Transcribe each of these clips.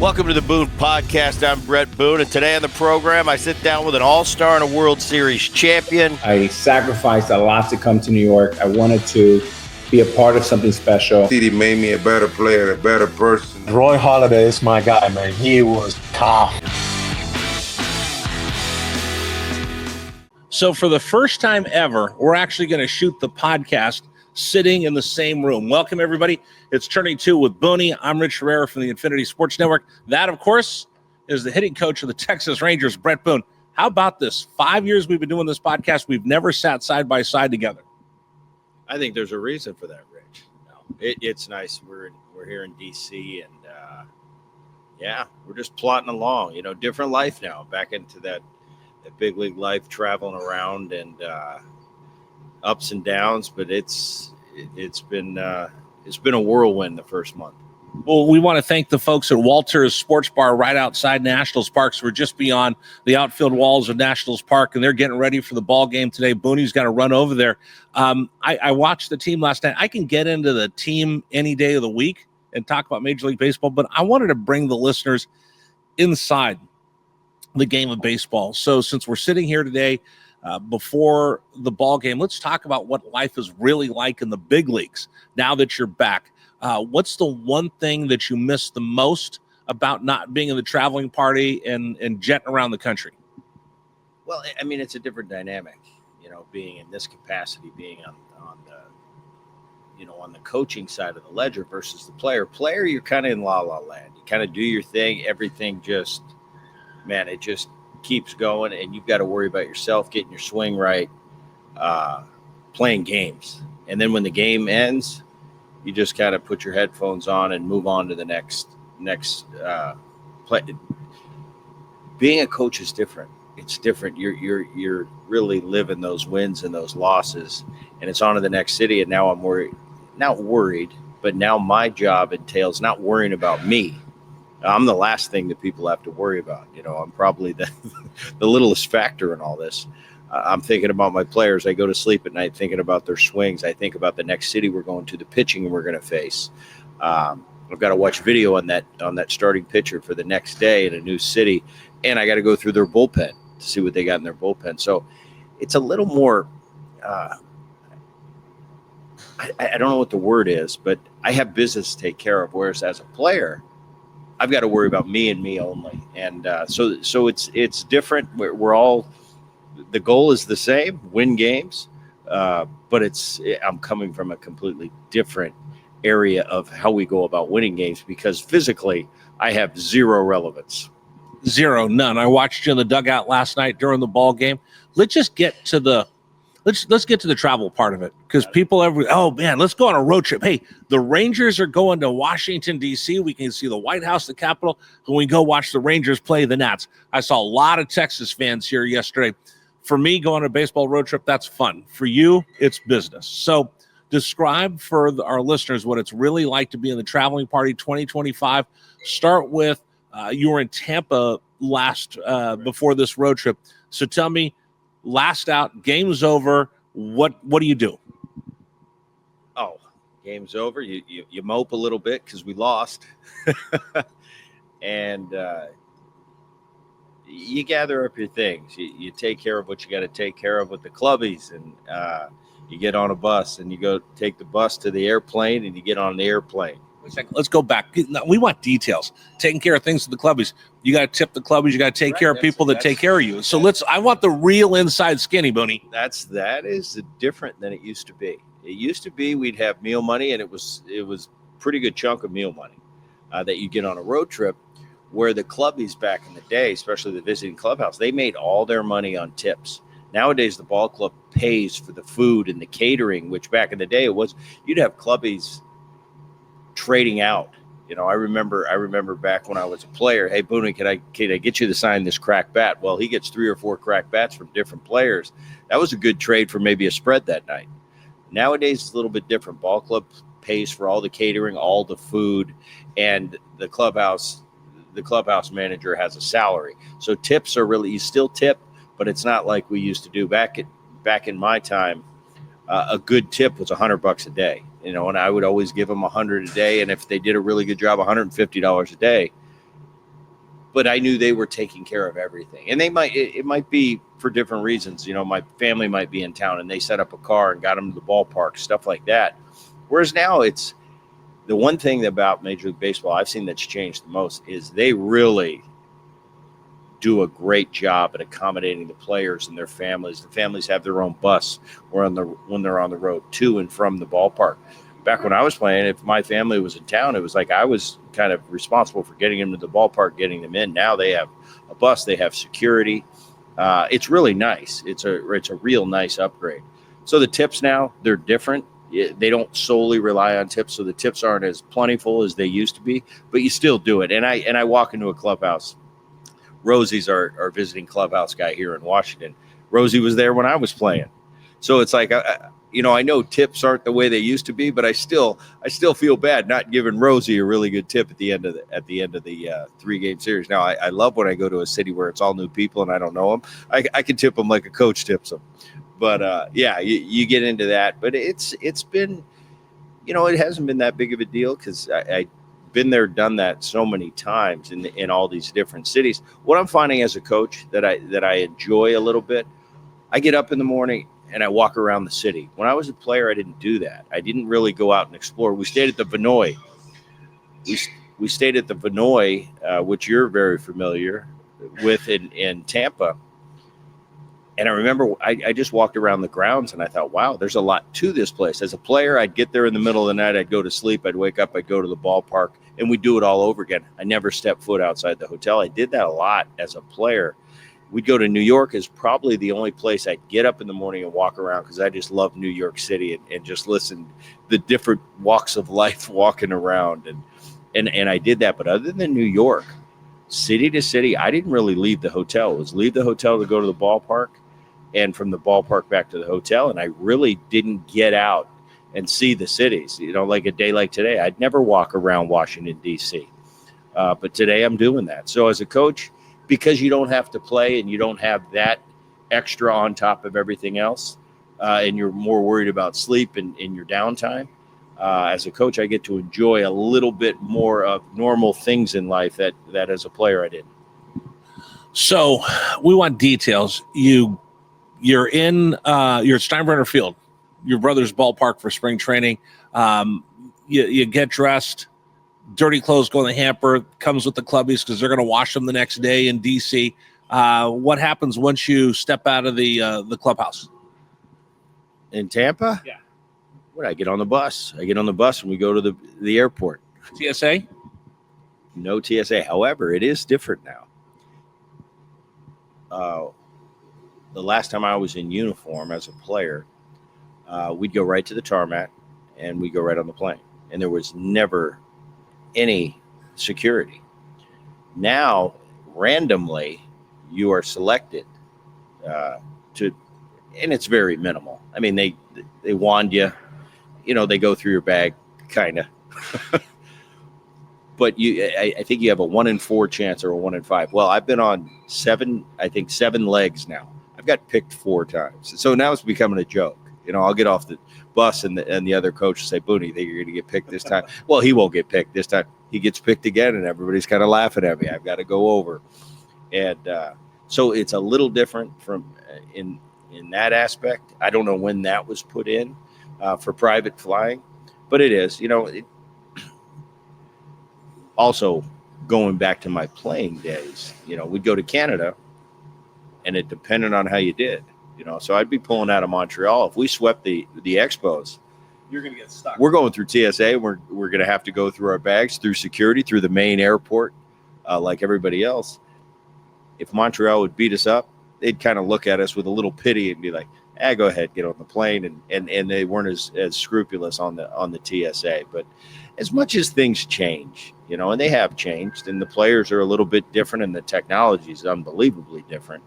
Welcome to the Boone Podcast. I'm Bret Boone, and today on the program, I sit down with an all-star and a World Series champion. I sacrificed a lot to come to New York. I wanted to be a part of something special. He made me a better player, a better person. Roy Halladay is my guy, man. He was tough. So for the first time ever, we're actually going to shoot the podcast sitting in the same room. Welcome, everybody. It's Turning Two with Booney. I'm Rich Herrera from the Infinity Sports Network. That, of course, is the hitting coach of the Texas Rangers, Bret Boone. How about this? 5 years we've been doing this podcast. We've never sat side by side together. I think there's a reason for that, Rich. It's nice. We're here in D.C. and we're just plotting along. Different life now. Back into that big league life, traveling around and ups and downs. But it's been a whirlwind the first month. Well, we want to thank the folks at Walter's Sports Bar right outside Nationals Park. So we're just beyond the outfield walls of Nationals Park, and they're getting ready for the ball game today. Booney's got to run over there. I watched the team last night. I can get into the team any day of the week and talk about Major League Baseball, but I wanted to bring the listeners inside the game of baseball. So since we're sitting here today before the ball game, let's talk about what life is really like in the big leagues now that you're back. What's the one thing that you miss the most about not being in the traveling party and jetting around the country? Well, I mean, it's a different dynamic, being in this capacity, being on the coaching side of the ledger versus the player. Player, you're kind of in la-la land. You kind of do your thing. Everything it just keeps going, and you've got to worry about yourself, getting your swing right, playing games. And then when the game ends, you just kind of put your headphones on and move on to the next play. Being a coach is different. It's different. You're really living those wins and those losses, and it's on to the next city. And now I'm not worried, but now my job entails not worrying about me. I'm the last thing that people have to worry about. I'm probably the littlest factor in all this. I'm thinking about my players. I go to sleep at night thinking about their swings. I think about the next city we're going to, the pitching we're going to face. I've got to watch video on that starting pitcher for the next day in a new city, and I got to go through their bullpen to see what they got in their bullpen. So it's a little more. I don't know what the word is, but I have business to take care of. Whereas as a player, I've got to worry about me and me only, and so it's different. We're all. The goal is the same, win games, but I'm coming from a completely different area of how we go about winning games because physically I have zero relevance. Zero, none. I watched you in the dugout last night during the ball game. Let's get to the travel part of it because people let's go on a road trip. Hey, the Rangers are going to Washington D.C. We can see the White House, the Capitol, when we go watch the Rangers play the Nats. I saw a lot of Texas fans here yesterday. For me, going on a baseball road trip, that's fun. For you, it's business. So describe for our listeners what it's really like to be in the traveling party 2025. Start with you were in Tampa last before this road trip. So tell me, last out, game's over. What do you do? Oh, game's over. You mope a little bit because we lost. And you gather up your things. You take care of what you got to take care of with the clubbies, and you get on a bus, and you go take the bus to the airplane, and you get on the airplane. Let's go back. We want details. Taking care of things with the clubbies. You got to tip the clubbies. You got to take care of people that take care of you. So I want the real inside skinny, Booney. That is different than it used to be. It used to be we'd have meal money, and it was pretty good chunk of meal money that you get on a road trip. Where the clubbies back in the day, especially the visiting clubhouse, they made all their money on tips. Nowadays, the ball club pays for the food and the catering, which back in the day you'd have clubbies trading out. I remember back when I was a player. Hey, Boone, can I get you to sign this crack bat? Well, he gets 3 or 4 crack bats from different players. That was a good trade for maybe a spread that night. Nowadays, it's a little bit different. Ball club pays for all the catering, all the food, and the clubhouse manager has a salary. So tips are you still tip, but it's not like we used to do back in my time. A good tip was $100 a day, and I would always give them $100 a day. And if they did a really good job, $150 a day. but I knew they were taking care of everything. And it might be for different reasons. My family might be in town and they set up a car and got them to the ballpark, stuff like that. Whereas now it's the one thing about Major League Baseball I've seen that's changed the most is they really do a great job at accommodating the players and their families. The families have their own bus when they're on the road to and from the ballpark. Back when I was playing, if my family was in town, it was like I was kind of responsible for getting them to the ballpark, getting them in. Now they have a bus, they have security. It's really nice. It's a real nice upgrade. So the tips now, they're different. They don't solely rely on tips, so the tips aren't as plentiful as they used to be, but you still do it. And I walk into a clubhouse. Rosie's our visiting clubhouse guy here in Washington. Rosie was there when I was playing. So it's like, I know tips aren't the way they used to be, but I still feel bad not giving Rosie a really good tip at the end of the 3-game series. Now I love when I go to a city where it's all new people and I don't know them. I can tip them like a coach tips them. But you get into that. But it's been, it hasn't been that big of a deal because I been there, done that so many times in all these different cities. What I'm finding as a coach that I enjoy a little bit, I get up in the morning and I walk around the city. When I was a player, I didn't do that. I didn't really go out and explore. We stayed at the Vinoy. We stayed at the Vinoy, which you're very familiar with in Tampa. And I remember I just walked around the grounds and I thought, wow, there's a lot to this place. As a player, I'd get there in the middle of the night. I'd go to sleep. I'd wake up. I'd go to the ballpark and we'd do it all over again. I never stepped foot outside the hotel. I did that a lot as a player. We'd go to New York is probably the only place I'd get up in the morning and walk around because I just love New York City and just listen the different walks of life walking around. And I did that. But other than New York, city to city, I didn't really leave the hotel. It was leave the hotel to go to the ballpark and from the ballpark back to the hotel. And I really didn't get out and see the cities, like a day like today. I'd never walk around Washington, D.C. But today I'm doing that. So as a coach, because you don't have to play and you don't have that extra on top of everything else, and you're more worried about sleep and in your downtime, as a coach, I get to enjoy a little bit more of normal things in life that as a player I didn't. So we want details. You're at Steinbrenner Field, your brother's ballpark for spring training. You get dressed, dirty clothes go in the hamper, comes with the clubbies because they're going to wash them the next day in D.C. What happens once you step out of the clubhouse? In Tampa? Yeah. What, I get on the bus. And we go to the airport. TSA? No TSA. However, it is different now. The last time I was in uniform as a player, we'd go right to the tarmac and we'd go right on the plane. And there was never any security. Now, randomly, you are selected and it's very minimal. I mean, they wand you, they go through your bag, kind of. But I think you have a 1 in 4 chance or a 1 in 5. Well, I've been on 7 legs now. I've got picked 4 times. So now it's becoming a joke. I'll get off the bus and the other coach will say, Boone, you think you're going to get picked this time? Well, he won't get picked this time. He gets picked again and everybody's kind of laughing at me. I've got to go over. And so it's a little different from in that aspect. I don't know when that was put in for private flying, but it is, also going back to my playing days, we'd go to Canada and it depended on how you did, so I'd be pulling out of Montreal. If we swept the Expos, You're going to get stuck. we're going through TSA. We're going to have to go through our bags, through security, through the main airport, like everybody else. If Montreal would beat us up, they'd kind of look at us with a little pity and be like, go ahead, get on the plane. And they weren't as scrupulous on the TSA. But as much as things change, and they have changed, and the players are a little bit different, and the technology is unbelievably different,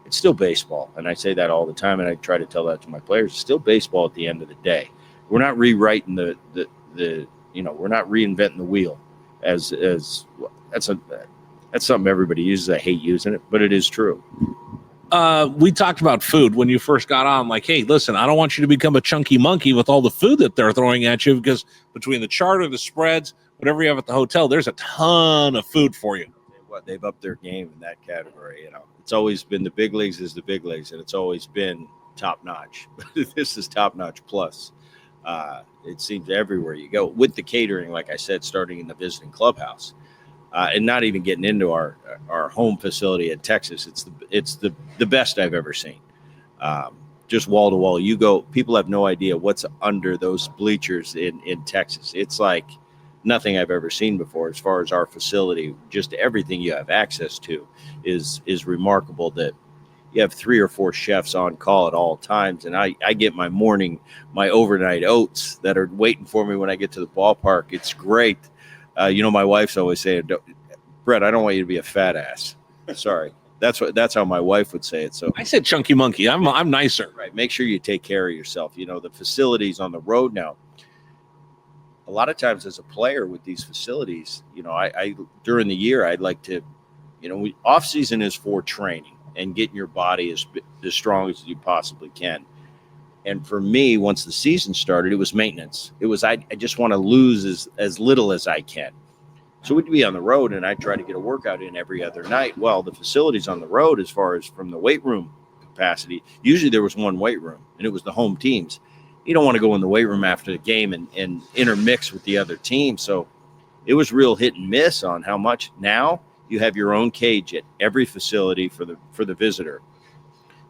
it's still baseball. And I say that all the time, and I try to tell that to my players. It's still baseball at the end of the day. We're not rewriting the we're not reinventing the wheel as that's something everybody uses. I hate using it, but it is true. We talked about food when you first got on. Like, hey, listen, I don't want you to become a chunky monkey with all the food that they're throwing at you, because between the charter, the spreads, whatever you have at the hotel, there's a ton of food for you. what, they've upped their game in that category. You know, it's always been the big leagues is the big leagues, and it's always been top notch. This is top notch plus. It seems everywhere you go with the catering, like I said, starting in the visiting clubhouse, and not even getting into our home facility in Texas. It's the best I've ever seen. Just wall to wall. You go, people have no idea what's under those bleachers in Texas. It's like nothing I've ever seen before as far as our facility. Just everything you have access to is remarkable. That you have 3 or 4 chefs on call at all times. And I get my overnight oats that are waiting for me when I get to the ballpark. It's great. My wife's always saying, Bret, I don't want you to be a fat ass. Sorry. That's how my wife would say it. So I said chunky monkey. I'm nicer. Right. Make sure you take care of yourself. The facilities on the road now, a lot of times as a player with these facilities, I during the year, I'd like to, off season is for training and getting your body as strong as you possibly can. And for me, once the season started, it was maintenance. It was, I just want to lose as little as I can. So we'd be on the road and I'd try to get a workout in every other night. Well, the facilities on the road, as far as from the weight room capacity, usually there was one weight room and it was the home teams. You don't want to go in the weight room after the game and intermix with the other team. So it was real hit and miss on how much. Now you have your own cage at every facility for the visitor.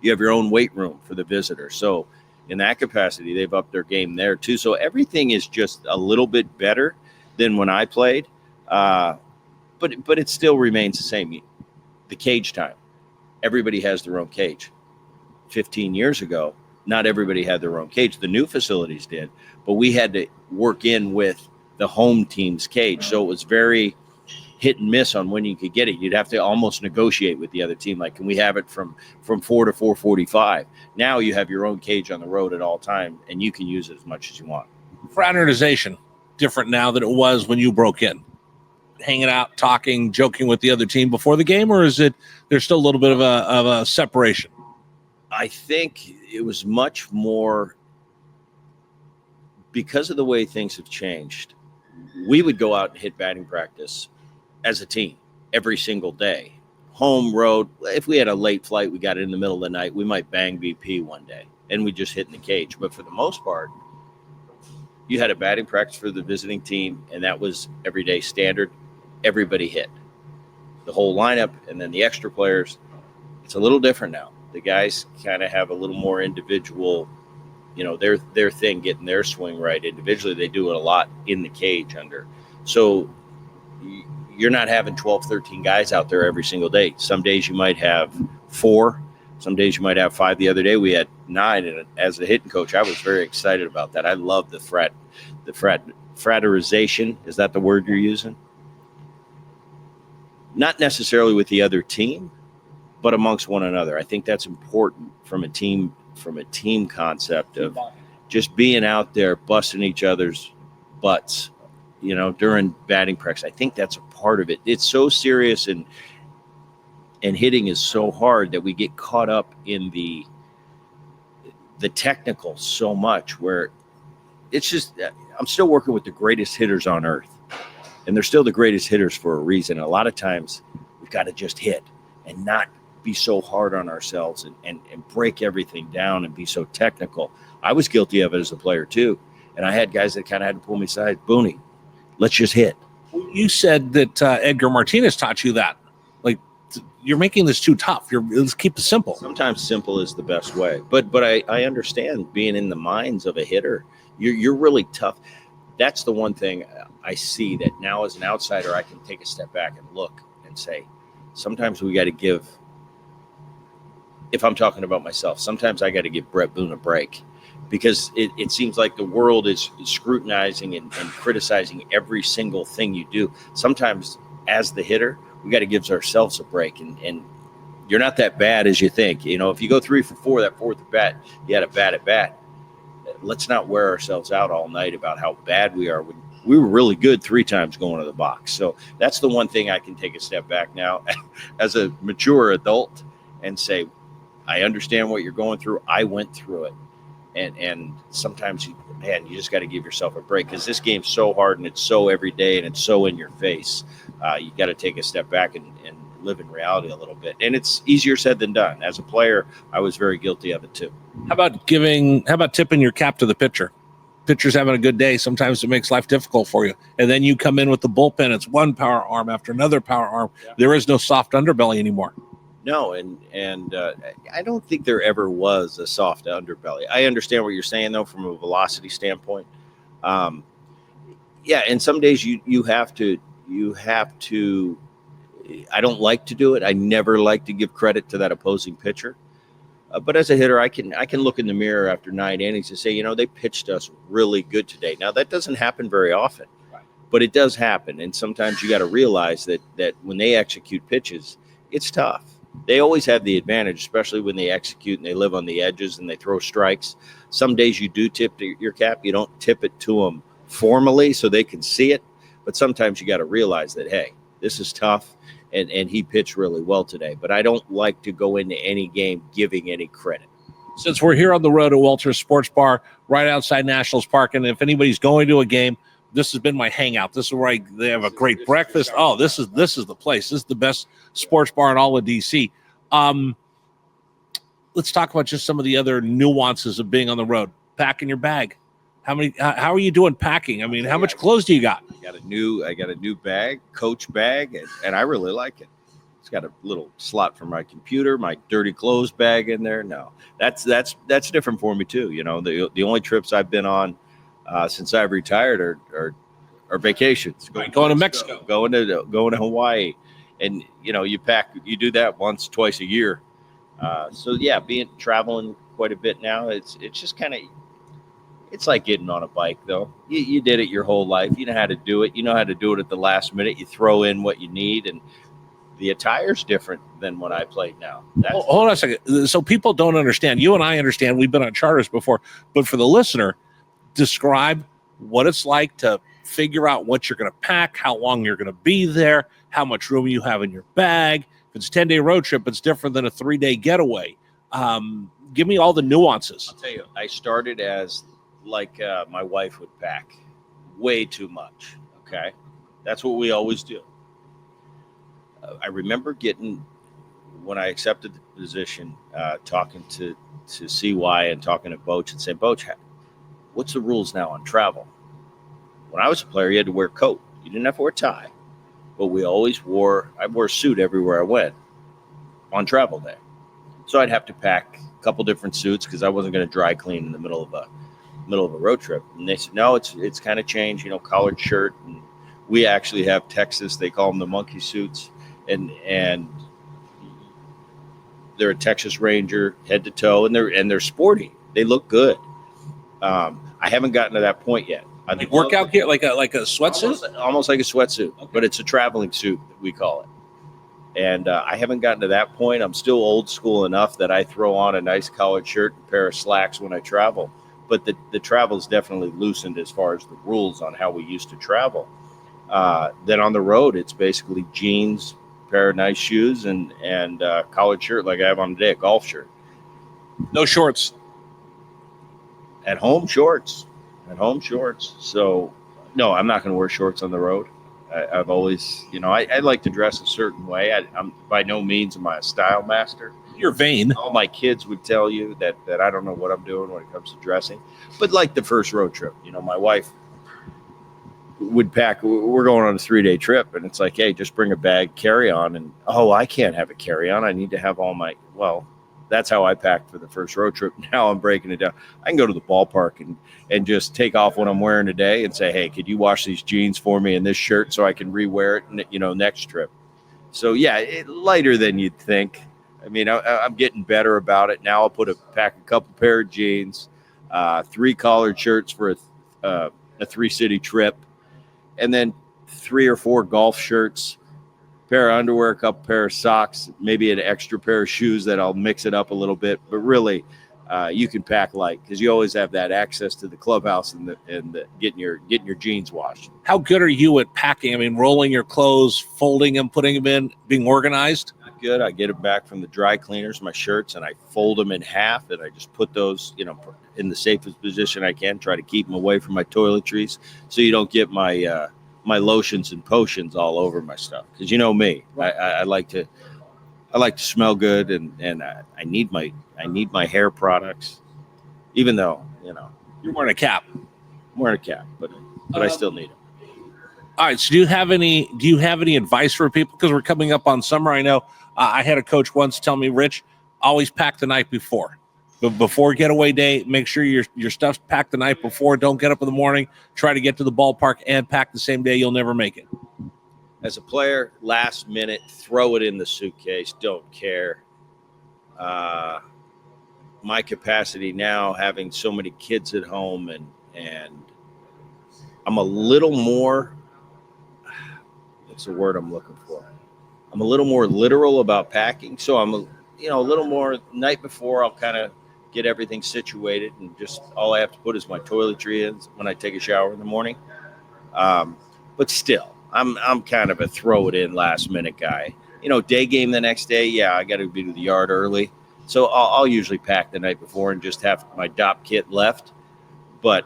You have your own weight room for the visitor. So in that capacity, they've upped their game there too. So everything is just a little bit better than when I played. But it still remains the same. The cage time. Everybody has their own cage. 15 years ago, not everybody had their own cage. The new facilities did, but we had to work in with the home team's cage. So it was very hit and miss on when you could get it. You'd have to almost negotiate with the other team. Like, can we have it from 4 to 4:45? Now you have your own cage on the road at all time, and you can use it as much as you want. Fraternization, different now than it was when you broke in. Hanging out, talking, joking with the other team before the game, or is it there's still a little bit of a separation? I think it was much more because of the way things have changed. We would go out and hit batting practice as a team every single day. Home, road. If we had a late flight, we got it in the middle of the night, we might bang BP one day and we just hit in the cage. But for the most part, you had a batting practice for the visiting team, and that was everyday standard. Everybody hit the whole lineup, and then the extra players. It's a little different now. The guys kind of have a little more individual, their thing, getting their swing right individually. They do it a lot in the cage under. So you're not having 12, 13 guys out there every single day. Some days you might have 4. Some days you might have 5. The other day we had 9, and as a hitting coach, I was very excited about that. I love the fraternization. Is that the word you're using? Not necessarily with the other team, but amongst one another. I think that's important from a team concept of just being out there busting each other's butts, during batting practice. I think that's a part of it. It's so serious and hitting is so hard that we get caught up in the technical so much, where it's just, I'm still working with the greatest hitters on earth, and they're still the greatest hitters for a reason. And a lot of times we've got to just hit and not be so hard on ourselves and break everything down and be so technical. I was guilty of it as a player too. And I had guys that kind of had to pull me aside. Boone, let's just hit. You said that Edgar Martinez taught you that. Like, you're making this too tough. Let's keep it simple. Sometimes simple is the best way. But I understand being in the minds of a hitter. You're really tough. That's the one thing I see that now as an outsider, I can take a step back and look and say, sometimes we got to give, if I'm talking about myself, sometimes I got to give Bret Boone a break, because it seems like the world is scrutinizing and criticizing every single thing you do. Sometimes as the hitter, we got to give ourselves a break, and you're not that bad as you think. If you go 3 for 4, that 4th at bat, you had a bad at bat. Let's not wear ourselves out all night about how bad we are. We were really good 3 times going to the box. So that's the one thing I can take a step back now as a mature adult and say, I understand what you're going through. I went through it. And sometimes, you just got to give yourself a break, because this game's so hard and it's so every day and it's so in your face You got to take a step back and live in reality a little bit. And it's easier said than done. As a player, I was very guilty of it too. How about tipping your cap to the pitcher? Pitcher's having a good day. Sometimes it makes life difficult for you. And then you come in with the bullpen. It's one power arm after another power arm. Yeah. There is no soft underbelly anymore. No, and I don't think there ever was a soft underbelly. I understand what you're saying, though, from a velocity standpoint. Yeah, and some days you have to. I don't like to do it. I never like to give credit to that opposing pitcher. But as a hitter, I can look in the mirror after 9 innings and say, they pitched us really good today. Now, that doesn't happen very often, right, but it does happen. And sometimes you got to realize that when they execute pitches, it's tough. They always have the advantage, especially when they execute and they live on the edges and they throw strikes. Some days you do tip your cap. You don't tip it to them formally so they can see it. But sometimes you got to realize that, hey, this is tough. And he pitched really well today. But I don't like to go into any game giving any credit. Since we're here on the road at Walter's Sports Bar, right outside Nationals Park, and if anybody's going to a game, this has been my hangout. This is where they have a great breakfast. Oh, this is the place. This is the best sports bar in all of D.C. Let's talk about just some of the other nuances of being on the road. Packing your bag. How are you doing packing? I mean, how much clothes do you got? I got a new bag, Coach bag, and I really like it. It's got a little slot for my computer, my dirty clothes bag in there. No, that's different for me too. The only trips I've been on since I've retired are vacations. Going to Mexico, going to Hawaii, and you do that once, twice a year. So yeah, traveling quite a bit now. It's just kind of. It's like getting on a bike, though. You did it your whole life. You know how to do it. You know how to do it at the last minute. You throw in what you need, and the attire's different than when I played now. Hold on a second. So people don't understand. You and I understand. We've been on charters before. But for the listener, describe what it's like to figure out what you're going to pack, how long you're going to be there, how much room you have in your bag. If it's a 10-day road trip, it's different than a 3-day getaway. Give me all the nuances. I'll tell you, I started as like my wife would pack way too much. Okay. That's what we always do. I remember when I accepted the position, talking to CY and talking to Boach and saying, Boach, what's the rules now on travel? When I was a player, you had to wear a coat. You didn't have to wear a tie, but I wore a suit everywhere I went on travel day. So I'd have to pack a couple different suits because I wasn't going to dry clean in the middle of a road trip. And they said, no, it's kind of changed, collared shirt. And we actually have Texas, they call them the monkey suits. And they're a Texas Ranger head to toe, and they're sporty. They look good. I haven't gotten to that point yet. Like workout gear, like a sweatsuit? Almost like a sweatsuit, okay. But it's a traveling suit, we call it. And I haven't gotten to that point. I'm still old school enough that I throw on a nice collared shirt and a pair of slacks when I travel. But the travel is definitely loosened as far as the rules on how we used to travel. Then on the road, it's basically jeans, pair of nice shoes, and collared shirt like I have on today, a golf shirt. No shorts. At home, shorts. So, no, I'm not going to wear shorts on the road. I've always, I like to dress a certain way. I'm by no means am I a style master. You're vain. All my kids would tell you that I don't know what I'm doing when it comes to dressing. But like the first road trip, my wife would pack. We're going on a 3-day trip, and it's like, hey, just bring a bag, carry on. And, I can't have a carry on. I need to have all my, that's how I packed for the first road trip. Now I'm breaking it down. I can go to the ballpark and just take off what I'm wearing today and say, hey, could you wash these jeans for me and this shirt so I can rewear it, next trip. So, yeah, lighter than you'd think. I mean, I'm getting better about it. Now I'll pack a couple pair of jeans, 3 collared shirts for a 3-city trip, and then 3 or 4 golf shirts, pair of underwear, a couple pair of socks, maybe an extra pair of shoes that I'll mix it up a little bit. But really, you can pack light because you always have that access to the clubhouse and getting your jeans washed. How good are you at packing? I mean, rolling your clothes, folding them, putting them in, being organized? Not good. I get them back from the dry cleaners, my shirts, and I fold them in half, and I just put those, in the safest position I can. Try to keep them away from my toiletries so you don't get my my lotions and potions all over my stuff, because you know me, I like to smell good, and I need my hair products, even though You're wearing a cap. I'm wearing a cap, but I still need it. All right. So do you have any advice for people? Because we're coming up on summer. I know I had a coach once tell me, Rich, always pack the night before. But before getaway day, make sure your stuff's packed the night before. Don't get up in the morning. Try to get to the ballpark and pack the same day. You'll never make it. As a player, last minute, throw it in the suitcase. Don't care. My capacity now, having so many kids at home, and I'm a little more, what's the word I'm looking for? I'm a little more literal about packing. So I'm a little more night before, I'll kind of get everything situated, and just all I have to put is my toiletry in when I take a shower in the morning. But still, I'm kind of a throw it in last minute guy. Day game the next day, yeah, I got to be to the yard early. So I'll usually pack the night before and just have my DOP kit left. But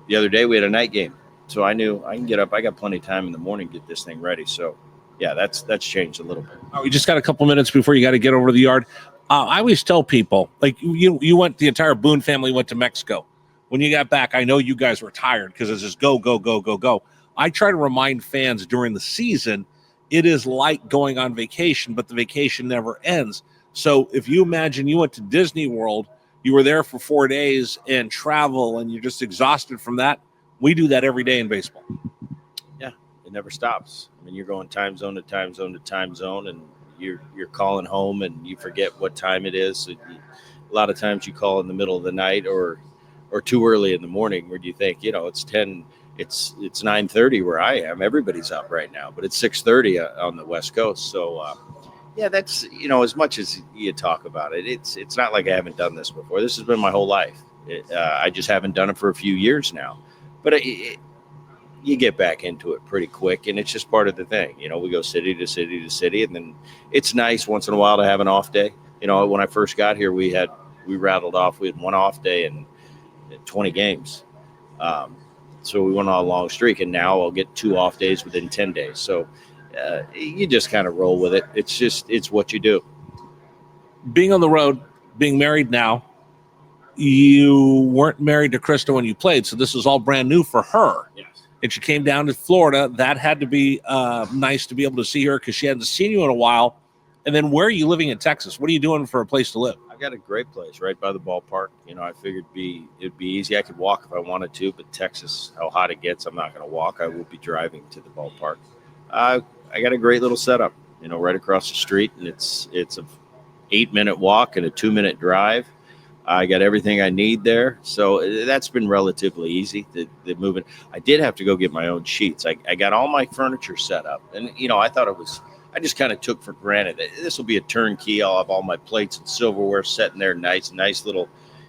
the other day we had a night game, so I knew I can get up. I got plenty of time in the morning to get this thing ready. So yeah, that's changed a little bit. All right, we just got a couple minutes before you got to get over to the yard. I always tell people, like you went, the entire Boone family went to Mexico. When you got back, I know you guys were tired because it's just go, go, go, go, go. I try to remind fans during the season, it is like going on vacation, but the vacation never ends. So if you imagine you went to Disney World, you were there for 4 days and travel, and you're just exhausted from that. We do that every day in baseball. Yeah, it never stops. I mean, you're going time zone to time zone to time zone, and you're calling home, and you forget what time it is. So a lot of times you call in the middle of the night or too early in the morning, where you think, it's 10. It's 9:30 where I am. Everybody's up right now, but it's 6:30 on the West Coast. So yeah, that's as much as you talk about it, it's not like I haven't done this before. This has been my whole life. I just haven't done it for a few years now, but you get back into it pretty quick, and it's just part of the thing. We go city to city to city, and then it's nice once in a while to have an off day. When I first got here, we had one off day in 20 games. So we went on a long streak, and now I'll get 2 off days within 10 days. So you just kind of roll with it. It's what you do. Being on the road, being married now, you weren't married to Krista when you played, so this was all brand new for her. Yes. And she came down to Florida. That had to be nice to be able to see her because she hadn't seen you in a while. And then where are you living in Texas? What are you doing for a place to live? I got a great place right by the ballpark. I figured it'd be easy. I could walk if I wanted to, but Texas, how hot it gets, I'm not going to walk. I will be driving to the ballpark. I got a great little setup, right across the street, and it's a 8-minute walk and a 2-minute drive. I got everything I need there, so that's been relatively easy. The moving. I did have to go get my own sheets. I got all my furniture set up, and I thought it was. I just kind of took for granted that this will be a turnkey. I'll have all my plates and silverware sitting there, nice little,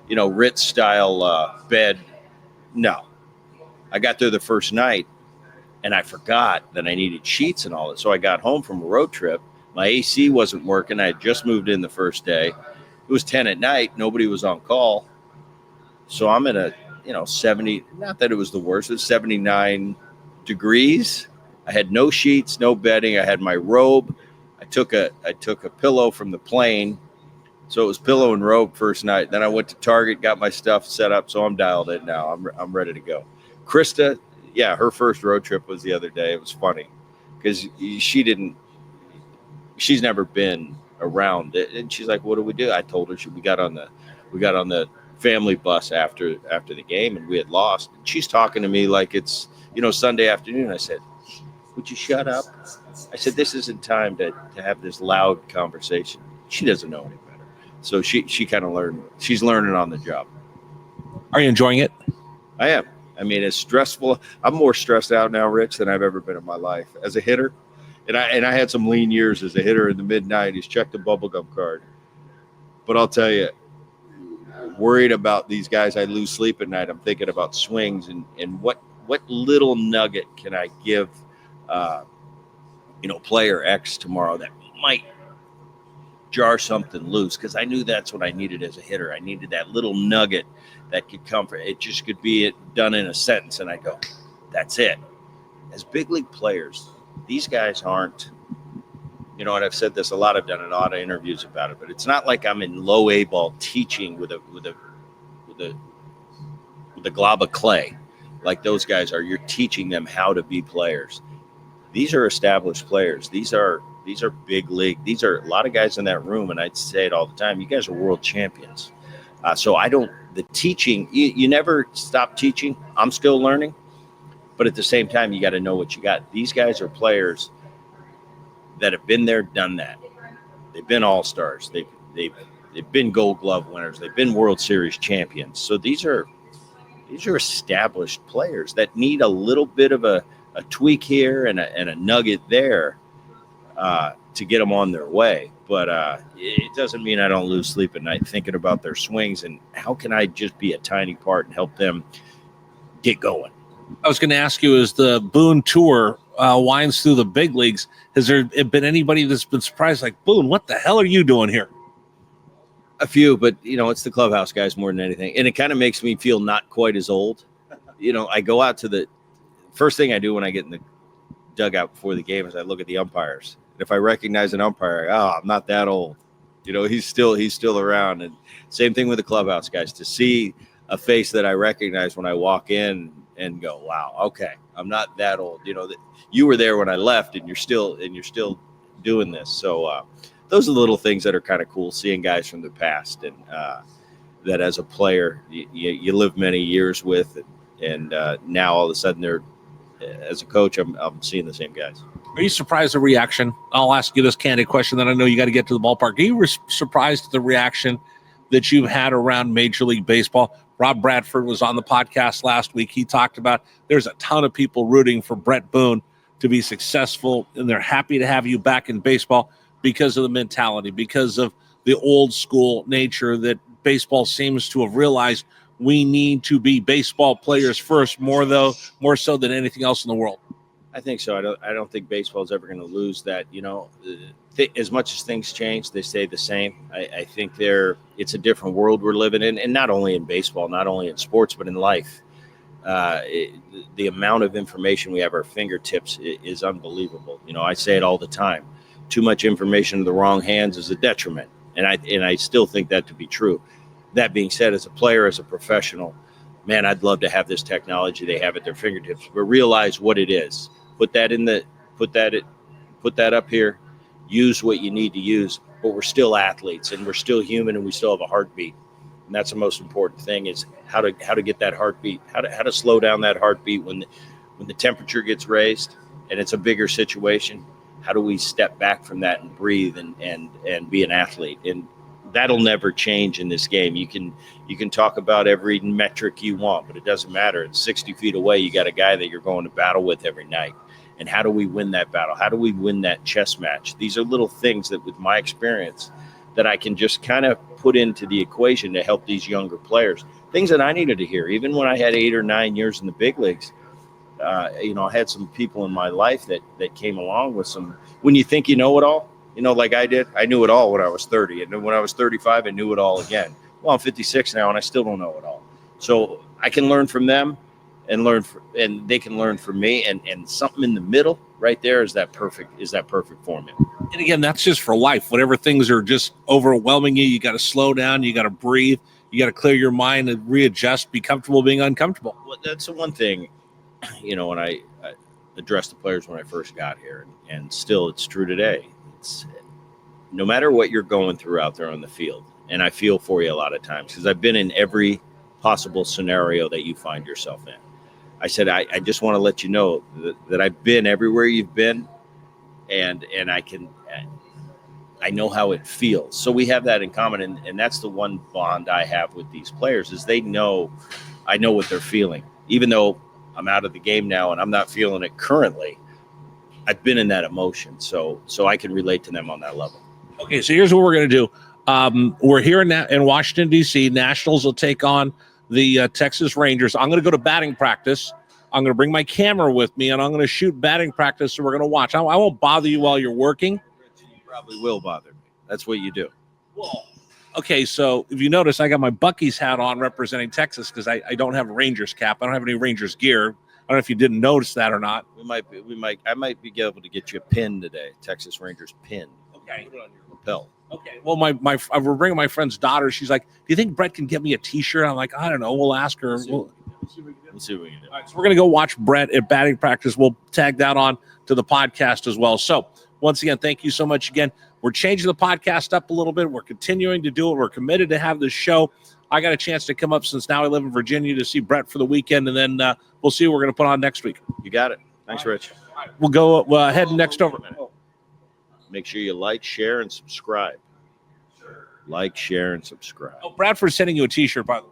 Ritz style bed. No, I got there the first night, and I forgot that I needed sheets and all that. So I got home from a road trip. My AC wasn't working. I had just moved in the first day. It was 10 at night. Nobody was on call. So I'm in a, 70, not that it was the worst. It was 79 degrees. I had no sheets, no bedding. I had my robe. I took a pillow from the plane. So it was pillow and robe first night. Then I went to Target, got my stuff set up. So I'm dialed in now. I'm ready to go. Krista, yeah, her first road trip was the other day. It was funny because she's never been around it. And she's like, what do we do? I told her we got on the family bus after the game, and we had lost. And she's talking to me like it's, Sunday afternoon. I said, would you shut up? I said, this isn't time to have this loud conversation. She doesn't know any better. So she kind of learned. She's learning on the job. Are you enjoying it? I am. I mean, it's stressful. I'm more stressed out now, Rich, than I've ever been in my life as a hitter. And I had some lean years as a hitter in the mid-90s. Check the bubblegum card. But I'll tell you, worried about these guys, I lose sleep at night. I'm thinking about swings and what little nugget can I give player X tomorrow that might jar something loose, because I knew that's what I needed as a hitter. I needed that little nugget that could come from it. Just could be done in a sentence, and I go, that's it. as big league players, these guys aren't, you know, and I've said this a lot, I've done a lot of interviews about it, but it's not like I'm in low A ball teaching with a glob of clay like those guys are. You're teaching them how to be players. These are established players. These are big league. These are a lot of guys in that room, and I'd say it all the time. You guys are world champions. So the teaching, you never stop teaching. I'm still learning, but at the same time, you got to know what you got. These guys are players that have been there, done that. They've been all-stars. They've been Gold Glove winners. They've been World Series champions. So these are established players that need a little bit of a tweak here and a nugget there to get them on their way. But it doesn't mean I don't lose sleep at night thinking about their swings and how can I just be a tiny part and help them get going. I was going to ask you, as the Boone Tour winds through the big leagues, has there been anybody that's been surprised, like, Boone, what the hell are you doing here? A few, but, you know, it's the clubhouse guys more than anything. And it kind of makes me feel not quite as old. You know, I go out to the first thing I do when I get in the dugout before the game is I look at the umpires. And if I recognize an umpire, I'm not that old. You know, he's still around. And same thing with the clubhouse guys. To see a face that I recognize when I walk in and go, wow, okay, I'm not that old. You know, that you were there when I left, and you're still doing this. So those are the little things that are kind of cool, seeing guys from the past, and that as a player you live many years with, and now all of a sudden they're, as a coach, I'm seeing the same guys. Are you surprised at the reaction? I'll ask you this candid question, then I know you got to get to the ballpark. Are you surprised at the reaction that you've had around Major League Baseball? Rob Bradford was on the podcast last week. He talked about there's a ton of people rooting for Bret Boone to be successful, and they're happy to have you back in baseball because of the mentality, because of the old school nature that baseball seems to have realized. We need to be baseball players first, more so than anything else in the world. I think so. I don't think baseball is ever going to lose that. You know, as much as things change, they stay the same. I think it's a different world we're living in, and not only in baseball, not only in sports, but in life. The amount of information we have at our fingertips is unbelievable. You know, I say it all the time. Too much information in the wrong hands is a detriment, and I still think that to be true. That being said, as a player, as a professional, man, I'd love to have this technology they have at their fingertips, but realize what it is. Put that up here. Use what you need to use, but we're still athletes, and we're still human, and we still have a heartbeat. And that's the most important thing, is how to get that heartbeat, how to slow down that heartbeat when the temperature gets raised and it's a bigger situation. How do we step back from that and breathe and be an athlete? And that'll never change in this game. You can talk about every metric you want, but it doesn't matter. It's 60 feet away. You got a guy that you're going to battle with every night. And how do we win that battle? How do we win that chess match? These are little things that, with my experience, that I can just kind of put into the equation to help these younger players. Things that I needed to hear. Even when I had 8 or 9 years in the big leagues, I had some people in my life that came along with some, when you think you know it all, like I did. I knew it all when I was 30. And then when I was 35, I knew it all again. Well, I'm 56 now, and I still don't know it all. So I can learn from them and they can learn from me. And something in the middle right there is that perfect formula. And again, that's just for life. Whenever things are just overwhelming you, you got to slow down. You got to breathe. You got to clear your mind and readjust, be comfortable being uncomfortable. Well, that's the one thing, when I addressed the players when I first got here, and still it's true today. It's no matter what you're going through out there on the field, and I feel for you a lot of times because I've been in every possible scenario that you find yourself in. I said, I just want to let you know that I've been everywhere you've been, and I know how it feels. So we have that in common, and that's the one bond I have with these players is I know what they're feeling. Even though I'm out of the game now and I'm not feeling it currently, I've been in that emotion, so I can relate to them on that level. Okay, so here's what we're going to do. We're here in Washington, D.C. Nationals will take on the Texas Rangers. I'm going to go to batting practice. I'm going to bring my camera with me, and I'm going to shoot batting practice, so we're going to watch. I won't bother you while you're working. You probably will bother me. That's what you do. Whoa. Okay, so if you notice, I got my Buc-ee's hat on representing Texas because I don't have a Rangers cap. I don't have any Rangers gear. don't know if you didn't notice that or not. I might be able to get you a pin today, Texas Rangers pin. Okay. Put it on your lapel. Okay. Well, we're bringing my friend's daughter. She's like, "Do you think Bret can get me a T-shirt?" I'm like, "I don't know. We'll ask her." We'll see what we can do. All right, so we're gonna go watch Bret at batting practice. We'll tag that on to the podcast as well. So once again, thank you so much again. We're changing the podcast up a little bit. We're continuing to do it. We're committed to have this show. I got a chance to come up since now I live in Virginia to see Bret for the weekend, and then we'll see what we're going to put on next week. You got it. Thanks, Rich. We'll go ahead next over. Make sure you like, share, and subscribe. Like, share, and subscribe. Oh, Bradford's sending you a T-shirt, by the way.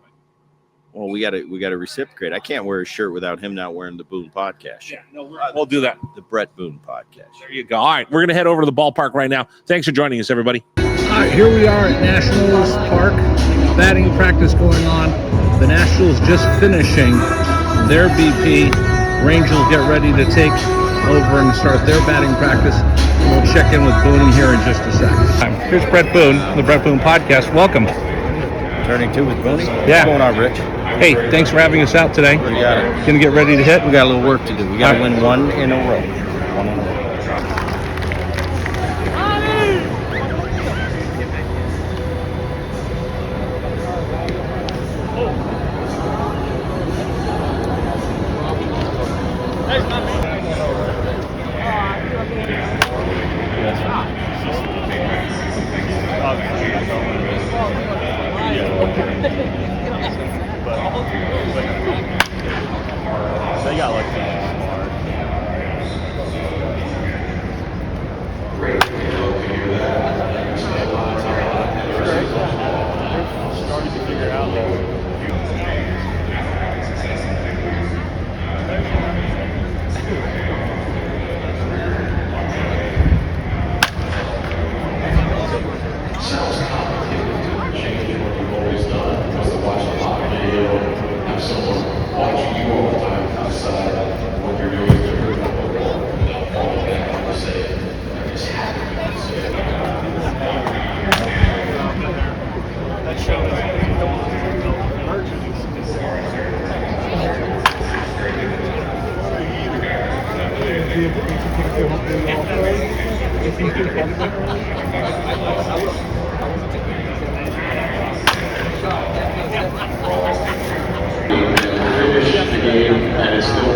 Well, we got to reciprocate. I can't wear a shirt without him not wearing the Boone podcast. Yeah, no, we'll do that. The Bret Boone podcast. There you go. All right, we're going to head over to the ballpark right now. Thanks for joining us, everybody. All right, here we are at Nationals Park. Batting practice going on. The Nationals just finishing their BP. Rangers get ready to take over and start their batting practice. We'll check in with Boone here in just a second. Here's Bret Boone, the Bret Boone podcast. Welcome. Turning two with Boone. Yeah. What's going on, Rich? Hey, thanks for having us out today. We got it. Gonna get ready to hit. We got a little work to do. We got to win one in a row. One in a row. They got like started to figure out The game, and it's still